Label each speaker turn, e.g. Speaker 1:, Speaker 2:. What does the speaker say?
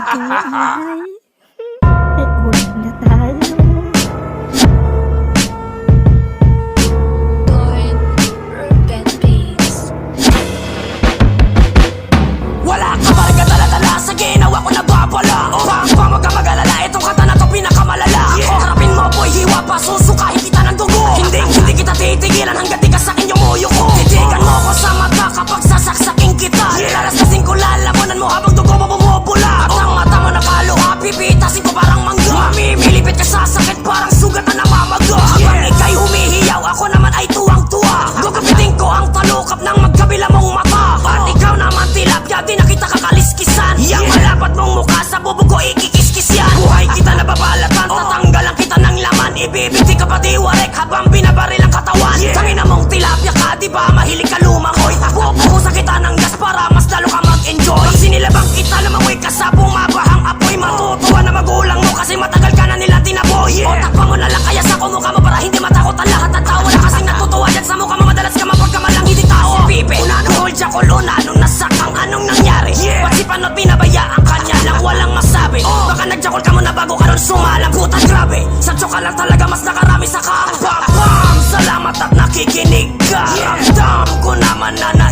Speaker 1: ay ulam na tayo.
Speaker 2: Born Urban Beats.
Speaker 3: Wala ka ba rin kadala-dala sa ginawa ko na babala? Pang wag ka mag-alala, itong kanta na to pinakamalala. Harapin mo boy, hiwa pa, susukahin kita ng dugo. Hindi kita titigilan hanggat di ka sa'kin yumuyo ko. Titigan mo ko sa mata kapag sasaksakin kita. Lalastasin ko, lalamunan mo habang dugo mo bumubula. At ang mata mo nakaluha, pipitasin ko parang mangga. Mamimilipit ka sa sakit, parang sugat na namamaga. Habang ika'y humihiyaw, ako naman ay tuwang-tuwa. Gugupitin ko ang talukap ng magkabila mong mata. At ikaw naman tilapia, di na kita kakaliskisan. Yang malapat mong mukha sa bubog ko ikikiskis yan. Buhay kita nababalatan, tatanggalan kita ng laman. Ibibiti ka pa diwarek habang binabaril ang katawan. Tangina mong tilapia ka, di ba mahilig ka lumangoy? Bubuhusan kita ng gas para mas lalo ka mag-enjoy. Pag sinilabang kita, lumangoy ka sa bumabahang apoy. Matutuwa na magulang mo kasi matagal ka na nila tinaboy. Otak pa mo na lang kaya sa kumukha mo para hindi matakot ang lahat ng tao. Wala kasing natutuwa dyan sa mukha mo, madalas ka mapagkamalang hindi tao. Si Pipe, unano hold siya kuluna nung nasakang anong nangyari. Ba't si Panot pinabayaan kanya lang walang masabi? Baka nagjakol ka muna bago ka nun sumalang. Putan grabe, sa tsoka lang talaga mas nakarami sa kang bam. Salamat at nakikinig ka. Ramdam ko naman na